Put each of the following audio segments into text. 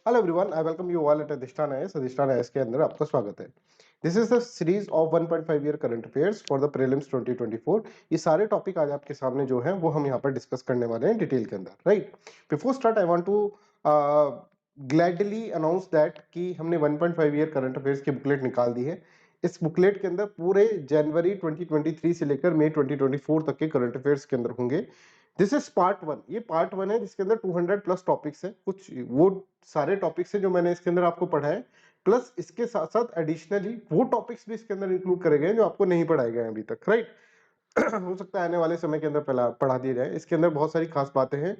Hello everyone, I welcome you all at अधिष्ठान IAS. अधिष्ठान IAS के अंदर आपका स्वागत है। This is the series of 1.5 year current affairs for the prelims 2024। ये सारे टॉपिक आज आपके सामने जो हैं वो हम यहाँ पर डिस्कस करने वाले हैं डिटेल के अंदर, right. Before start I want to gladly announce that कि हमने 1.5 ईयर करंट अफेयर्स की बुकलेट निकाल दी है। इस बुकलेट के अंदर पूरे जनवरी 2023 से लेकर मई 2024 तक के करंट अफेयर्स के अंदर होंगे। This is part one. ये पार्ट वन है जिसके अंदर 200 प्लस टॉपिक्स हैं। कुछ वो सारे टॉपिक्स हैं जो मैंने इसके अंदर आपको पढ़ाए, प्लस इसके साथ साथ एडिशनली वो टॉपिक्स भी इसके अंदर इंक्लूड करे गए जो आपको नहीं पढ़ाए गए हैं अभी तक, राइट। हो सकता है आने वाले समय के अंदर पढ़ा दिए जाए। इसके अंदर बहुत सारी खास बातें हैं।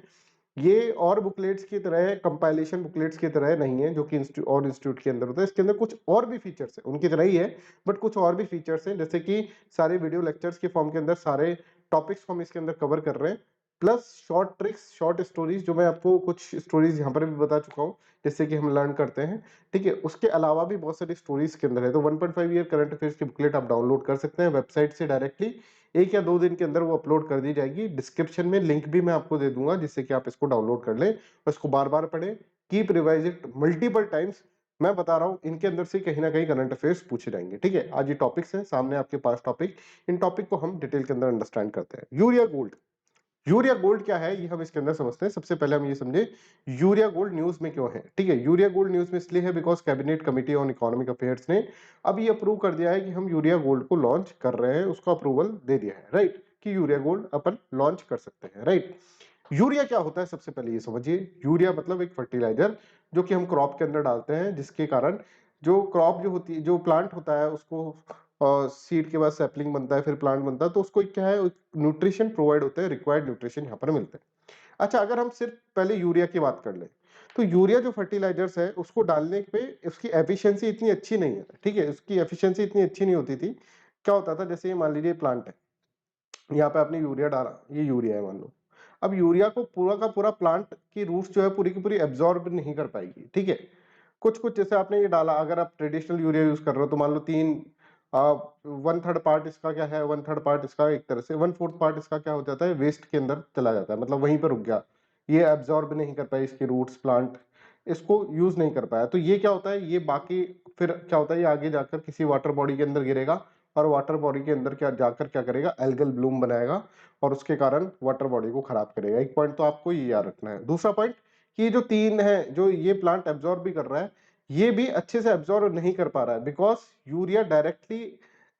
ये और बुकलेट्स की तरह, कंपाइलेशन बुकलेट्स की तरह नहीं है जो कि और इंस्टीट्यूट के अंदर होता है। इसके अंदर कुछ और भी फीचर्स है, उनकी तरह ही है बट कुछ और भी फीचर्स हैं, जैसे कि सारे वीडियो लेक्चर्स के फॉर्म के अंदर सारे टॉपिक्स हम इसके अंदर कवर कर रहे हैं, plus short tricks, short stories, जो मैं आपको कुछ स्टोरीज यहाँ पर भी बता चुका हूँ जिससे कि हम लर्न करते हैं, ठीक है। उसके अलावा भी बहुत सारी स्टोरीज के अंदर है। तो 1.5 ईयर करंट अफेयर्स की बुकलेट आप डाउनलोड कर सकते हैं वेबसाइट से डायरेक्टली। 1 या 2 दिन के अंदर वो अपलोड कर दी जाएगी। डिस्क्रिप्शन में लिंक भी मैं आपको दे दूंगा जिससे कि आप इसको डाउनलोड कर लें और इसको बार बार पढ़ें, keep revise it multiple times. मैं बता रहा हूँ इनके अंदर से कहीं ना कहीं करंट अफेयर्स पूछे जाएंगे, ठीक है। आज ये टॉपिक्स हैं सामने आपके पास टॉपिक। इन टॉपिक को हम डिटेल के अंदर अंडरस्टैंड करते हैं। Urea gold. यूरिया गोल्ड क्या है ये हम इसके अंदर समझते हैं। सबसे पहले हम ये समझे यूरिया गोल्ड न्यूज में क्यों है, ठीक है। यूरिया गोल्ड न्यूज में इसलिए है because cabinet committee on economic affairs ने अब ये अप्रूव कर दिया है कि हम यूरिया गोल्ड को लॉन्च कर रहे हैं। उसका अप्रूवल दे दिया है, राइट, कि यूरिया गोल्ड अपन लॉन्च कर सकते हैं, राइट। यूरिया क्या होता है सबसे पहले ये समझिए। यूरिया मतलब एक फर्टिलाइजर जो कि हम क्रॉप के अंदर डालते हैं, जिसके कारण जो क्रॉप जो होती है, जो प्लांट होता है, उसको सीड के बाद सैपलिंग बनता है, फिर प्लांट बनता है, तो उसको क्या है, न्यूट्रिशन प्रोवाइड होते हैं, रिक्वायर्ड न्यूट्रिशन यहाँ पर मिलते हैं। अच्छा, अगर हम सिर्फ पहले यूरिया की बात कर लें तो यूरिया जो फर्टिलाइजर्स है उसको डालने पे उसकी एफिशिएंसी इतनी अच्छी नहीं है, ठीक है। उसकी एफिशिएंसी इतनी अच्छी नहीं होती थी। क्या होता था, जैसे ये मान लीजिए प्लांट है, यहाँ पे आपने यूरिया डाला, ये यूरिया है मान लो। अब यूरिया को पूरा का पूरा प्लांट की रूट्स जो है पूरी की पूरी एब्जॉर्ब नहीं कर पाएगी, ठीक है। कुछ कुछ जैसे आपने ये डाला, अगर आप ट्रेडिशनल यूरिया यूज कर रहे हो तो मान लो 1/3 पार्ट इसका क्या है, 1/3 पार्ट इसका, एक तरह से 1/4 पार्ट इसका क्या हो जाता है, वेस्ट के अंदर चला जाता है, मतलब वहीं पर रुक गया। ये एब्जॉर्ब नहीं कर पाए, इसके रूट्स, प्लांट इसको यूज नहीं कर पाया, तो ये क्या होता है, ये बाकी फिर क्या होता है, ये आगे जाकर किसी वाटर बॉडी के अंदर गिरेगा और वाटर बॉडी के अंदर क्या जाकर क्या करेगा, एल्गल ब्लूम बनाएगा और उसके कारण वाटर बॉडी को खराब करेगा। एक पॉइंट तो आपको ये याद रखना है। दूसरा पॉइंट कि ये जो 3 है, जो ये प्लांट एब्जॉर्ब भी कर रहा है, ये भी अच्छे से एब्जॉर्ब नहीं कर पा रहा है, बिकॉज यूरिया डायरेक्टली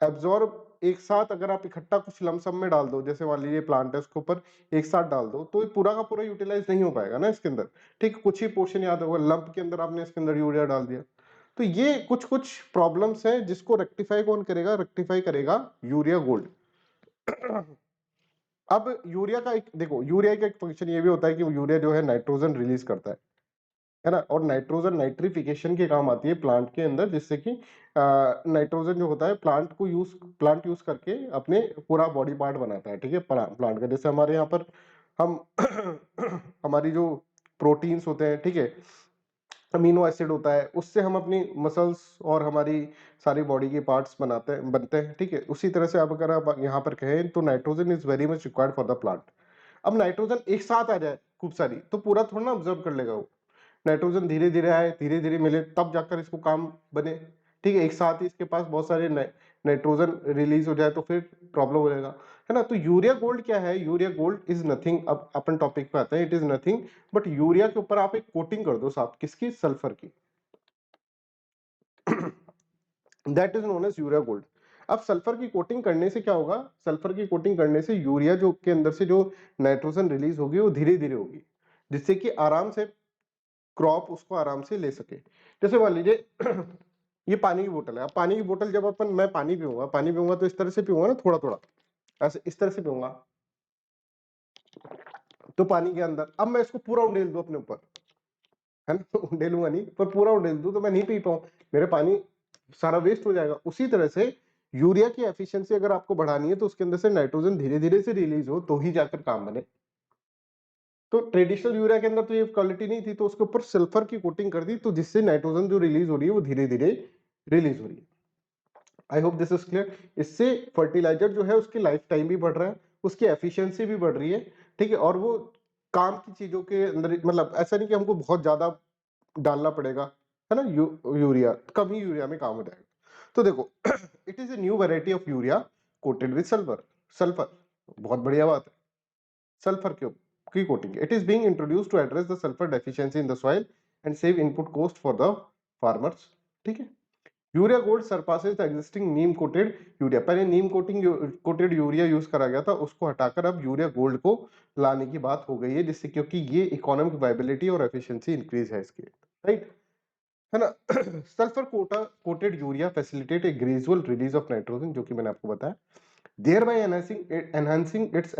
एब्जॉर्ब एक साथ अगर आप इकट्ठा कुछ लमसम में डाल दो, जैसे मान लीजिए प्लांट है उसके ऊपर एक साथ डाल दो, तो ये पूरा का पूरा यूटिलाइज नहीं हो पाएगा ना इसके अंदर, ठीक। कुछ ही पोर्शन याद होगा, लंप के अंदर आपने इसके अंदर यूरिया डाल दिया। तो ये कुछ कुछ प्रॉब्लम्स हैं जिसको रेक्टिफाई कौन करेगा, रेक्टिफाई करेगा यूरिया गोल्ड। अब यूरिया का एक देखो, यूरिया का एक फंक्शन ये भी होता है कि यूरिया जो है नाइट्रोजन रिलीज करता है ना, और नाइट्रोजन नाइट्रिफिकेशन के काम आती है प्लांट के अंदर, जिससे कि नाइट्रोजन जो होता है प्लांट यूज करके अपने पूरा बॉडी पार्ट बनाता है, ठीक है, प्लांट का। जैसे हमारे यहाँ पर हम हमारी जो प्रोटीन्स होते हैं, ठीक है, अमीनो एसिड होता है, उससे हम अपनी मसल्स और हमारी सारी बॉडी के पार्ट्स बनते हैं, ठीक है। उसी तरह से अब अगर आप यहाँ पर कहें तो nitrogen is very much required for the plant. अब नाइट्रोजन एक साथ आ जाए खूब सारी तो पूरा थोड़ा ना ऑब्जर्व कर लेगा वो। नाइट्रोजन धीरे धीरे आए, धीरे धीरे मिले, तब जाकर इसको काम बने, ठीक है। एक साथ ही इसके पास बहुत सारे नाइट्रोजन रिलीज हो जाए तो फिर प्रॉब्लम हो जाएगा, है ना। तो यूरिया गोल्ड क्या है, यूरिया गोल्ड इज नथिंग, अब अपन टॉपिक पे आते हैं, it is nothing but urea के ऊपर आप एक कोटिंग कर दो साहब, किसकी, सल्फर की। That is known as urea gold. अब सल्फर की कोटिंग करने से क्या होगा, सल्फर की कोटिंग करने से यूरिया जो के अंदर से जो नाइट्रोजन रिलीज होगी वो धीरे धीरे होगी, जिससे कि आराम से क्रॉप उसको आराम से ले सके। जैसे मान लीजिए ये पानी की बोतल है। अब पानी की बोतल जब मैं पानी पीऊंगा तो इस तरह से पीऊंगा ना, थोड़ा थोड़ा ऐसे इस तरह से पीऊंगा, तो पानी के अंदर अब मैं इसको पूरा उंडेल दूं अपने ऊपर, है ना, उंडेलूंगा नहीं पर पूरा उंडेल दूं तो मैं नहीं पी पाऊं, मेरे पानी सारा वेस्ट हो जाएगा। उसी तरह से यूरिया की एफिशिएंसी अगर आपको बढ़ानी है तो उसके अंदर से नाइट्रोजन धीरे धीरे से रिलीज हो तो ही जाकर काम बने। तो ट्रेडिशनल यूरिया के अंदर तो ये क्वालिटी नहीं थी, तो उसके ऊपर सल्फर की कोटिंग कर दी, तो जिससे नाइट्रोजन जो रिलीज हो रही है वो धीरे धीरे रिलीज हो रही है। I hope this is clear. इससे फर्टिलाइजर जो है उसकी लाइफ टाइम भी बढ़ रहा है, उसकी एफिशिएंसी भी बढ़ रही है, ठीक है। और वो काम की चीजों के अंदर, मतलब ऐसा नहीं कि हमको बहुत ज्यादा डालना पड़ेगा, है ना, यूरिया, कम ही यूरिया में काम हो जाएगा। तो देखो it is a new variety of urea coated with sulphur. Sulphur, बहुत बढ़िया बात है, सल्फर की coating. It is being introduced to address the sulphur deficiency in the soil and save input cost for the farmers. ठीक है, urea gold surpasses the existing neem coated urea. पहले neem coated urea use करा गया था, उसको हटाकर अब यूरिया गोल्ड को लाने की बात हो गई है, जिससे क्योंकि ये इकोनॉमिक वायबिलिटी और एफिशिएंसी इंक्रीज है इसकी, राइट, है ना। Sulphur coated urea facilitate A gradual release of nitrogen, जो कि मैंने आपको बताया, thereby enhancing its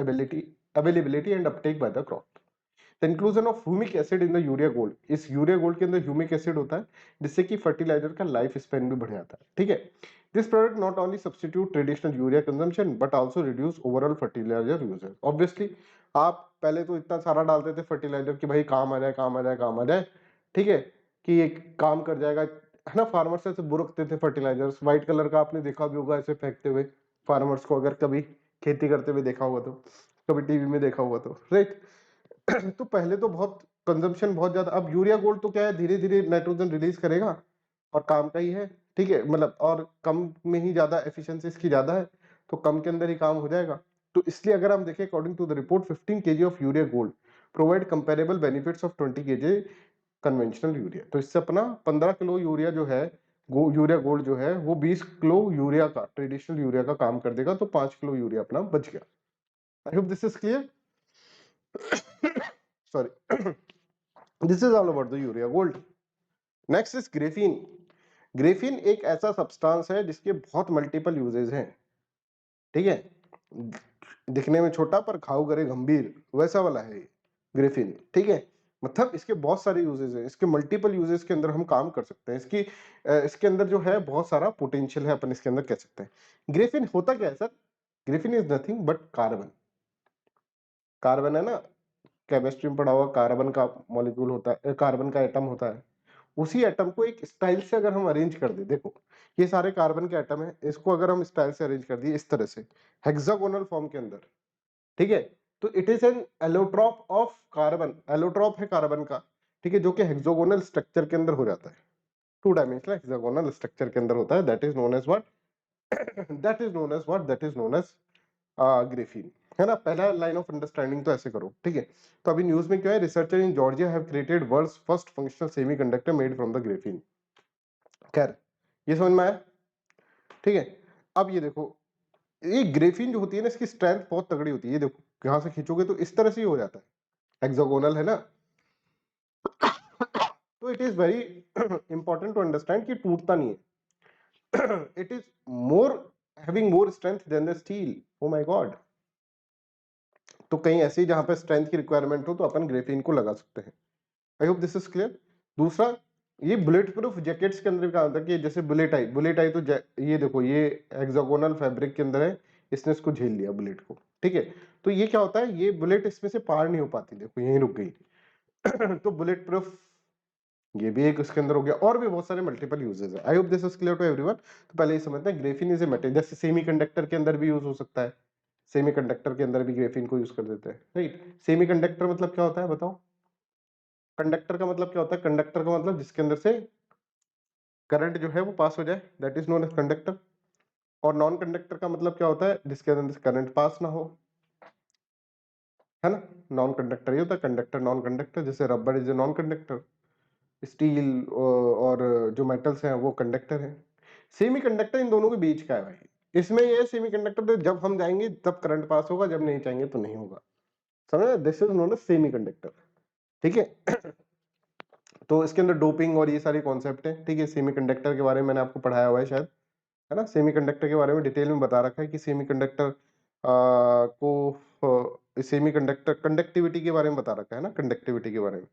availability and uptake by the crop. The inclusion of humic acid in the urea gold, इस यूरिया गोल्ड के अंदर ह्यूमिक एसिड होता है, जिससे कि फर्टिलाइजर का लाइफ स्पेन भी बढ़ जाता है। ठीक है, this product not only substitute traditional urea consumption but also reduce overall fertiliser usage. Obviously आप पहले तो इतना सारा डालते थे फर्टिलाइजर कि भाई काम आ जाए, काम आ जाए, काम आ जाए, ठीक है, कि एक काम कर जाएगा, है ना। फार्मर से बुरकते थे फर्टिलाइजर्स, व्हाइट कलर का आपने देखा भी होगा ऐसे फेंकते हुए फार्मर्स को, अगर कभी खेती करते हुए देखा हुआ तो, कभी टीवी में देखा हुआ तो, राइट। तो पहले तो बहुत कंजम्पशन बहुत ज्यादा। अब यूरिया गोल्ड तो क्या है, धीरे धीरे नाइट्रोजन रिलीज करेगा और काम का ही है, ठीक है, मतलब और कम में ही ज्यादा एफिशिएंसी इसकी ज्यादा है, तो कम के अंदर ही काम हो जाएगा। तो इसलिए अगर हम देखें according to the report 15 kg of urea gold provide comparable benefits of 20 kg conventional urea. तो इससे अपना 15 किलो यूरिया जो है, यूरिया गोल्ड जो है वो 20 किलो यूरिया का, ट्रेडिशनल यूरिया का काम कर देगा, तो 5 किलो यूरिया अपना बच गया। आई hope this is clear. Sorry, this is all about the urea gold. Next is graphene. Graphene एक ऐसा सब्सटेंस है जिसके बहुत मल्टीपल यूजेस हैं, ठीक है, दिखने में छोटा पर घाव करे गंभीर, वैसा वाला है ग्रेफीन, ठीक है। मतलब इसके बहुत सारे यूजेस हैं, इसके मल्टीपल यूजेस के अंदर हम काम कर सकते हैं, इसके अंदर जो है बहुत सारा पोटेंशियल है, अपन इसके अंदर कह सकते हैं। ग्रेफीन होता क्या है sir? Graphene is nothing but carbon. Carbon है ना, केमिस्ट्री में पढ़ा हुआ, कार्बन का मॉलिक्यूल होता है, कार्बन का एटम होता है। उसी एटम को एक स्टाइल से अगर हम अरेंज कर दे, देखो ये सारे कार्बन के एटम है, इसको अगर हम स्टाइल से अरेंज कर दिए इस तरह से हेक्सागोनल फॉर्म के अंदर, ठीक है, तो it is an allotrope of carbon. Allotrope है कार्बन का, ठीक है, जो कि हेक्सागोनल स्ट्रक्चर के अंदर हो जाता है, टू डायमेंशनल हेक्सागोनल स्ट्रक्चर के अंदर होता है, that is known as what, that is known as what, that is known as graphene, है ना। पहला लाइन ऑफ अंडरस्टैंडिंग तो ऐसे करो, ठीक है। तो अभी न्यूज में क्या है, researcher in Georgia have created world's first functional semiconductor made from the graphene. खैर, ये समझ में आया, ठीक है। अब ये देखो, ये ग्रेफीन जो होती है ना, इसकी स्ट्रेंथ बहुत तगड़ी होती है, ये देखो यहां से खींचोगे तो इस तरह से ही हो जाता है, हेक्सागोनल है ना। तो it is very important to understand कि टूटता नहीं है। It is more having more strength than the steel. Oh my God. तो कहीं ऐसे ही जहां पे स्ट्रेंथ की रिक्वायरमेंट हो तो अपन ग्रेफीन को लगा सकते हैं। आई होप दिस इज क्लियर। दूसरा, ये बुलेट प्रूफ जैकेट्स के अंदर क्या होता है कि जैसे बुलेट आई तो ये देखो, ये हेक्सागोनल फैब्रिक के अंदर है, इसने इसको झेल लिया बुलेट को, ठीक है। तो ये क्या होता है, ये बुलेट इसमें से पार नहीं हो पाती, देखो यहीं रुक गई। तो बुलेट प्रूफ ये भी एक उसके अंदर हो गया, और भी बहुत सारे मल्टीपल यूजेस है। I hope this is clear to everyone. तो पहले ये समझते हैं ग्रेफीन इज ए मटेरियल, जैसे सेमीकंडक्टर के अंदर भी यूज हो सकता है, सेमीकंडक्टर के अंदर भी ग्रेफीन को यूज कर देते हैं, राइट। सेमीकंडक्टर मतलब क्या होता है बताओ? कंडक्टर का मतलब क्या होता है? कंडक्टर का मतलब जिसके अंदर से करंट जो है वो पास हो जाए, that is known as conductor. और नॉन कंडक्टर का मतलब क्या होता है? जिसके अंदर से करंट पास ना हो, है ना। नॉन कंडक्टर ये होता है, कंडक्टर नॉन कंडक्टर, जैसे rubber is a non conductor, steel और जो मेटल्स हैं वो कंडक्टर हैं। सेमी कंडक्टर इन दोनों के बीच का है भाई। इसमें ये सेमी कंडक्टर जब हम जाएंगे तब करंट पास होगा, जब नहीं चाहेंगे तो नहीं होगा, समझ? This is known as semi conductor, ठीक है। तो इसके अंदर डोपिंग और ये सारी कॉन्सेप्ट है, ठीक है। सेमीकंडक्टर के बारे में मैंने आपको पढ़ाया हुआ है शायद, है ना। सेमीकंडक्टर के बारे में डिटेल में बता रखा है कि सेमीकंडक्टर को, सेमीकंडक्टर कंडक्टिविटी के बारे में बता रखा है ना, कंडक्टिविटी के बारे में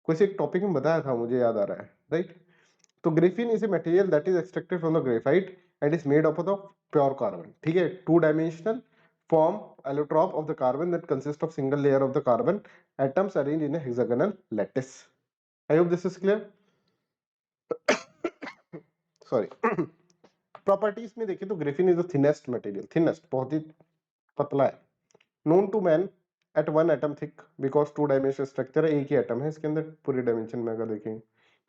कुछ एक टॉपिक में बताया था, मुझे याद आ रहा है, राइट। तो graphene is a material that is extracted from the graphite and is made up of pure carbon, ठीक है। Two dimensional form allotrope of the carbon that consists of single layer of the carbon atoms arranged in a hexagonal lattice. I hope this is clear. Sorry. Properties में देखें तो graphene is the thinnest material, thinnest बहुत ही पतला है, known to man at one atom thick, because two dimensional structure है, एक ही atom है इसके अंदर पूरे डायमेंशन में अगर देखें,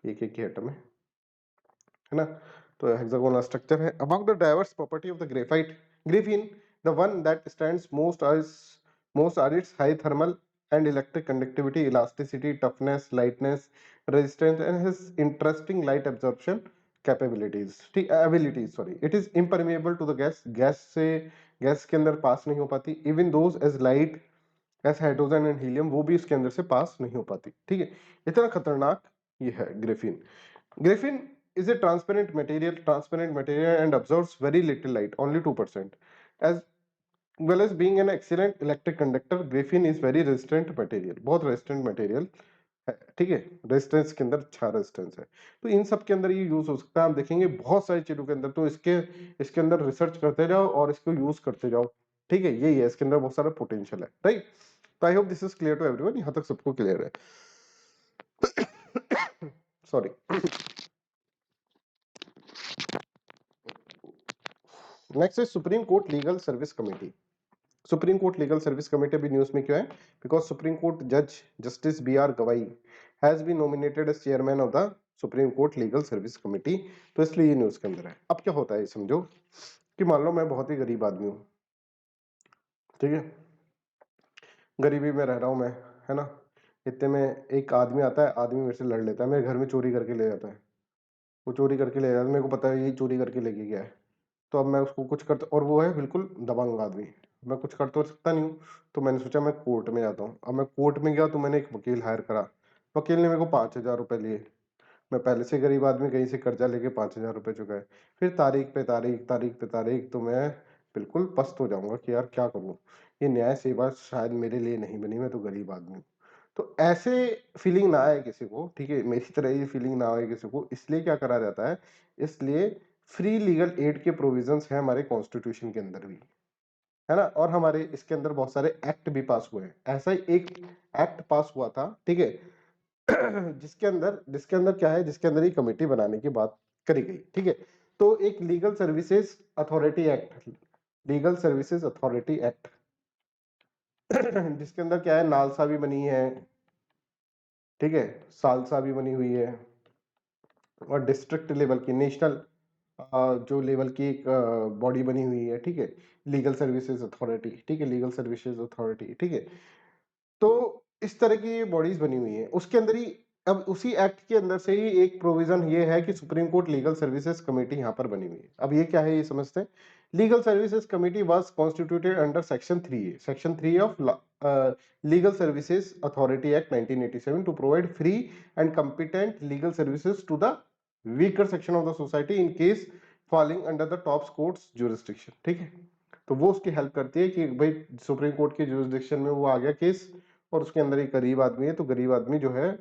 एक ही एटम है ना। तो हेक्सागोनल स्ट्रक्चर है। Among the diverse property of the graphite graphene, the one that stands most are its high thermal and electric conductivity, elasticity, toughness, lightness, resistance and his interesting light absorption capabilities, ठीक abilities sorry. It is impermeable to the gas, gas के अंदर pass नहीं हो पाती। Even those as light as hydrogen and helium, वो भी इसके अंदर से पास नहीं हो पाती, ठीक है। इतना खतरनाक ये है graphene. Graphene is a transparent material and absorbs very little light, only 2%. As well as being an excellent electric conductor, graphene is very resistant material, बहुत resistant material है, ठीक है। रेजिस्टेंस के अंदर अच्छा रेजिस्टेंस है, तो इन सब के अंदर ये यूज हो सकता है। आप देखेंगे बहुत सारी चीजों के अंदर, तो इसके अंदर रिसर्च करते जाओ और इसको यूज करते जाओ, ठीक है। यही है, इसके अंदर बहुत सारा पोटेंशियल है, राइट। तो I hope this is clear to everyone, यहाँ तक सबको क्लियर है। Sorry. Next is Supreme Court legal service committee. Supreme Court legal service committee अभी न्यूज में क्यों है? बिकॉज सुप्रीम कोर्ट जज justice B R Gavai has been nominated as chairman of the Supreme Court legal service committee, तो इसलिए ये news के अंदर है। अब क्या होता है, समझो कि मान लो मैं बहुत ही गरीब आदमी हूँ, ठीक है, गरीबी में रह रहा हूँ मैं, है ना। इतने में एक आदमी आता है, आदमी मेरे से लड़ लेता है, मेरे घर में चोरी करके ले जाता है। वो चोरी करके ले जाता है, मेरे को पता है यही चोरी करके लेके गया है। तो अब मैं उसको कुछ करता, और वो है बिल्कुल दबंग आदमी, मैं कुछ कर तो सकता नहीं हूँ। तो मैंने सोचा मैं कोर्ट में जाता हूँ। अब मैं कोर्ट में गया तो मैंने एक वकील हायर करा। वकील ने मेरे को 5,000 रुपए लिए। मैं पहले से गरीब आदमी, कहीं से कर्जा लेके 5,000 रुपए चुकाए। फिर तारीख पे तारीख, तारीख पे तारीख, तो मैं बिल्कुल पस्त हो जाऊंगा कि यार क्या करूँ, ये न्याय सेवा शायद मेरे लिए नहीं बनी, मैं तो गरीब आदमी हूँ। तो ऐसे फीलिंग ना आए किसी को, ठीक है, मेरी तरह ये फीलिंग ना आए किसी को, इसलिए क्या करा जाता है, इसलिए फ्री लीगल एड के प्रोविजंस हैं हमारे कॉन्स्टिट्यूशन के अंदर भी, है ना। और हमारे इसके अंदर बहुत सारे एक्ट भी पास हुए हैं। ऐसा ही एक एक्ट पास हुआ था, ठीक है, जिसके अंदर क्या है, जिसके अंदर ये कमेटी बनाने की बात करी गई, ठीक है। तो एक legal services authority act, legal services authority act जिसके अंदर क्या है, नालसा भी बनी है, ठीक है, सालसा भी बनी हुई है, और डिस्ट्रिक्ट लेवल की, नेशनल जो लेवल की एक बॉडी बनी हुई है, ठीक है, लीगल सर्विसेज अथॉरिटी, ठीक है, लीगल सर्विसेज अथॉरिटी, ठीक है। तो इस तरह की बॉडीज बनी हुई है उसके अंदर ही। अब उसी एक्ट के अंदर से ही एक प्रोविजन ये है कि supreme Court legal services committee यहाँ पर बनी हुई है। अब ये क्या है, ये समझते हैं। Legal services committee was constituted under section 3A, section 3 of legal services authority act 1987 to provide free and competent legal services to the weaker section of the society in case falling under the top court's jurisdiction, ठीक है। तो वो उसकी help करती है कि भाई supreme court के जुरिस्डिक्शन में वो आ गया केस, और उसके अंदर एक गरीब आदमी है, तो गरीब आदमी जो है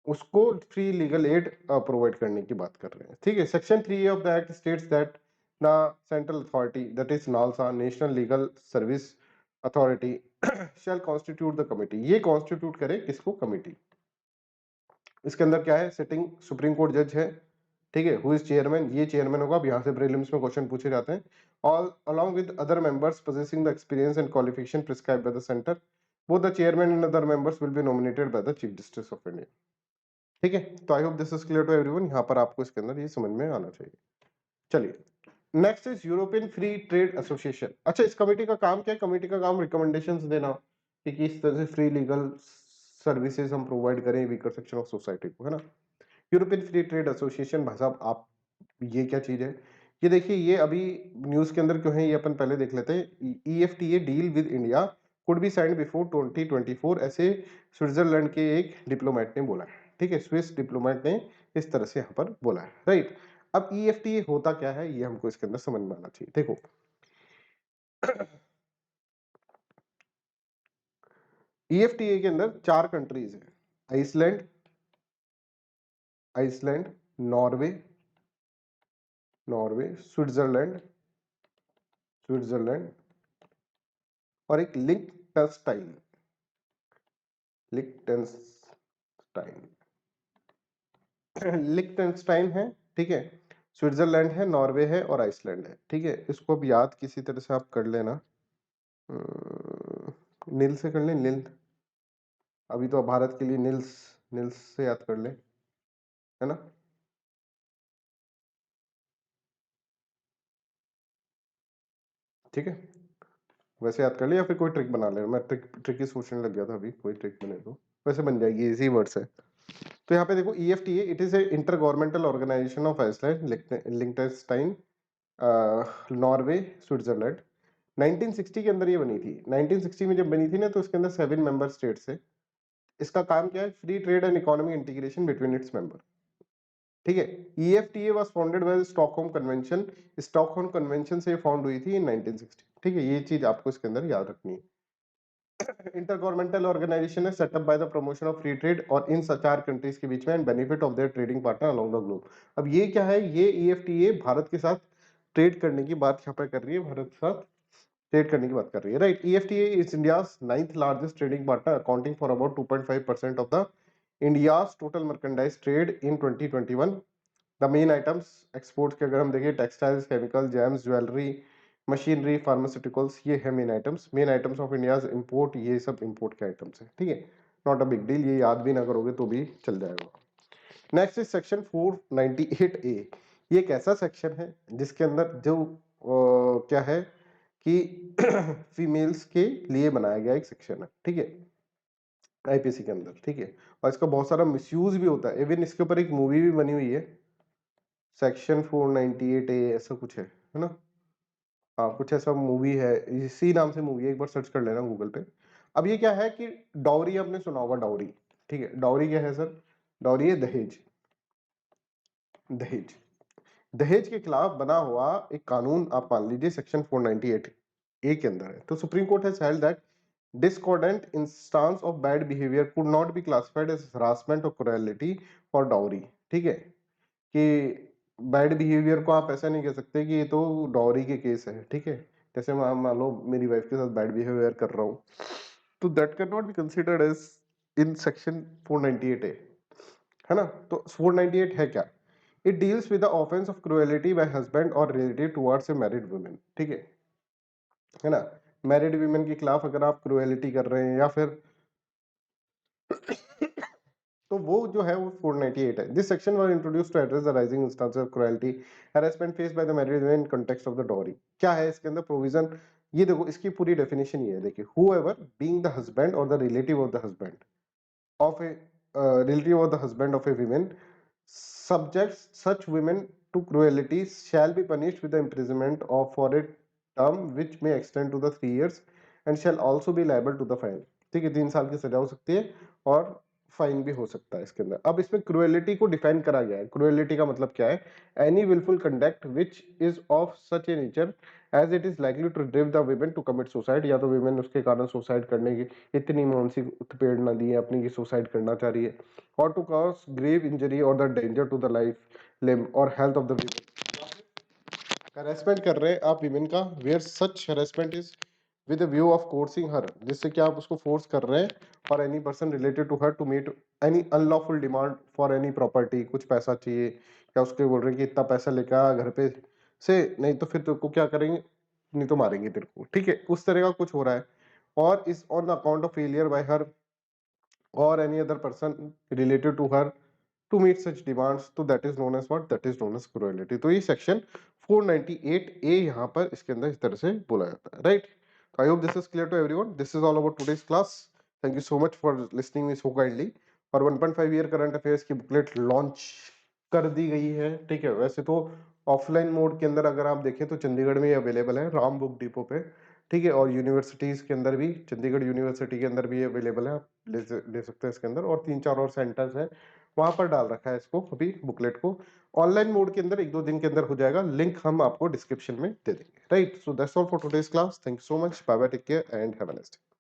उसको फ्री लीगल एड प्रोवाइड करने की बात कर रहे हैं, ठीक है। Section 3 of the act states that the central authority that is NALSA, national legal service authority shell constitute the committee. ये कॉन्स्टिट्यूट करे किसको, कमिटी। इसके अंदर क्या है, सिटिंग सुप्रीम कोर्ट जज है, ठीक है, हु इज चेयरमैन, ये चेयरमैन होगा। अब यहाँ से प्रीलिम्स में क्वेश्चन पूछे जाते हैं। All along with other members possessing the experience and qualification prescribed by the center, both the chairman and other members will be nominated by the chief justice of India, ठीक है। तो I hope this is clear to everyone, यहाँ पर आपको इसके अंदर ये समझ में आना चाहिए। चलिए, next is European free trade association. अच्छा, इस कमेटी का काम क्या है? कमेटी का काम रिकमेंडेशंस देना कि किस तरह से फ्री लीगल सर्विसेज हम प्रोवाइड करें वीकर सेक्शन ऑफ सोसाइटी को, है ना। यूरोपियन फ्री ट्रेड एसोसिएशन, भाई साहब आप, ये क्या चीज है? ये देखिए, ये अभी न्यूज के अंदर क्यों है, ये अपन पहले देख लेते हैं। EFTA deal with India could be signed before 2024, ऐसे स्विट्जरलैंड के एक डिप्लोमेट ने बोला है, ठीक है, स्विस डिप्लोमेट ने इस तरह से यहाँ पर बोला है, राइट। अब EFTA होता क्या है, ये हमको इसके अंदर समझ में आना चाहिए। देखो, EFTA के अंदर 4 कंट्रीज है, Iceland, Iceland, Norway, Norway, Switzerland, Switzerland, और एक लिंकटनस्टाइन, लिंकटनस्टाइन, लिंकटनस्टाइन है, ठीक है, स्विट्जरलैंड है, नॉर्वे है, और आइसलैंड है, ठीक है। इसको अब याद किसी तरह से आप कर लेना, नील से कर लें, नील। अभी तो भारत के लिए नील्स, नील्स से याद कर लें। है ना। ठीक है, वैसे याद कर लिया या फिर कोई ट्रिक बना ले, मैं ट्रिक ही सोचने लग गया था अभी, कोई ट्रिक बने तो वैसे बन जाएगी, इजी वर्ड्स है। तो यहाँ पे देखो EFTA it is a inter governmental organisation of Iceland, Liechtenstein, Norway, Switzerland. 1960 के अंदर ये बनी थी। 1960 में जब बनी थी ना, तो इसके अंदर 7 मेंबर स्टेट्स है। इसका काम क्या है? Free trade and economic integration between its member. ठीक है। EFTA was founded by Stockholm convention. Stockholm convention से फाउंड हुई थी इन 1960। ठीक है, ये चीज आपको इसके अंदर याद रखनी है। इंटर गवर्नमेंटल ऑर्गेनाइजेशन है setup by the promotion of free trade और इन चार कंट्रीज के बीच में and benefit of their trading partner along the globe. अब ये क्या है? ये EFTA भारत के साथ ट्रेड करने की बात यहाँ पे कर रही है, भारत के साथ ट्रेड करने की बात कर रही है, right. EFTA is India's 9th largest trading partner accounting for about 2.5% of the India's total merchandise trade in 2021। The main items export के अगर हम देखें, textiles, chemical, James, jewellery, machinery, pharmaceuticals, ये है main items. Main items of India's import, ये सब import के items है। ठीक है, नॉट अ बिग डील, ये याद भी ना करोगे तो भी चल जाएगा। Next is section 498A। ये एक ऐसा सेक्शन है जिसके अंदर जो क्या है कि फीमेल्स के लिए बनाया गया एक सेक्शन है। ठीक है, IPC के अंदर। ठीक है, और इसका बहुत सारा मिसयूज भी होता है। इवन इसके ऊपर एक मूवी भी बनी हुई है, सेक्शन 498A ऐसा कुछ है ना। हाँ, कुछ ऐसा मूवी है, इसी नाम से मूवी है, एक बार सर्च कर लेना गूगल पे। अब ये क्या है कि डाउरी, आपने सुना होगा डाउरी। ठीक है, डाउरी क्या है सर? डाउरी है दहेज। दहेज, दहेज के खिलाफ बना हुआ एक कानून आप मान लीजिए सेक्शन 498A के अंदर है। तो supreme court has held that discordant instance of bad behavior could not be classified as harassment or cruelty for dowry। ठीक है, कि बैड बिहेवियर को आप ऐसा नहीं कह सकते कि ये तो डॉरी के केस है। ठीक है, जैसे मैं मान लो मेरी वाइफ के साथ बैड बिहेवियर कर रहा हूँ, तो that can not be considered as in section 498A, है ना। तो 498 है क्या? It deals with the offence of cruelty by husband और relative towards a married women. ठीक है ना। मैरिड वीमेन के खिलाफ अगर आप क्रुएलिटी कर रहे हैं या फिर तो वो जो है वो 498 है। This section was introduced to address the rising instances of cruelty harassment faced by the married women in context of the dowry. क्या है इसके अंदर प्रोविजन? ये देखो, इसकी पूरी डेफिनेशन ये है, देखिए, हूएवर बीइंग द हस्बैंड और the relative of the husband of a relative of the husband of a woman subjects such women to cruelty shall be punished with the imprisonment of for a term which may extend to the 3 years and shall also be liable to the fine। ठीक है, 3 साल की सजा हो सकती है और fine भी हो सकता है इसके अंदर। अब इसमें क्रुएलिटी को डिफाइन करा गया है। क्रुएलिटी का मतलब क्या है? Any wilful conduct which is of such a nature as it is likely to drive the women to commit suicide. या तो विमेन उसके कारण सुसाइड करने की इतनी मानसिक उत्पीड़ना दी है अपनी कि सुसाइड करना चाह रही है, और टू कॉज ग्रेव इंजरी और the danger to the life, limb और health of the women. Harassment कर रहे हैं आप विमेन का, where such harassment is with the view of coercing her, जिससे कि आप उसको फोर्स कर रहे हैं, और any person related to her to meet any unlawful demand for any property, कुछ पैसा चाहिए, या उसके बोल रहे हैं कि इतना पैसा लेकर आ घर पे से, नहीं तो फिर तेरे को क्या करेंगे, नहीं तो मारेंगे तेरे को। ठीक है, उस तरह का कुछ हो रहा है। और इस on account of failure bye her or any other person related to her to meet such demands, तो that is known as what? That is known as cruelty। तो ये सेक्शन 498A यहाँ पर इसके अंदर इस तरह से बोला जाता है, राइट। तो I hope this is clear to everyone. This is all about today's class. Thank you so much for listening me so kindly. और 1.5 ईयर करंट अफेयर्स की बुकलेट लॉन्च कर दी गई है। ठीक है, वैसे तो ऑफलाइन मोड के अंदर अगर आप देखें तो चंडीगढ़ में अवेलेबल है, राम बुक डिपो पे। ठीक है, और यूनिवर्सिटीज के अंदर भी, चंडीगढ़ यूनिवर्सिटी के अंदर भी अवेलेबल है, आप ले सकते हैं इसके अंदर। और 3-4 और सेंटर्स हैं, वहां पर डाल रखा है इसको अभी बुकलेट को। ऑनलाइन मोड के अंदर 1-2 दिन के अंदर हो जाएगा, लिंक हम आपको डिस्क्रिप्शन में दे देंगे, right. So that's all for today's class. Thank you so much, bye bye, take care and have a nice day.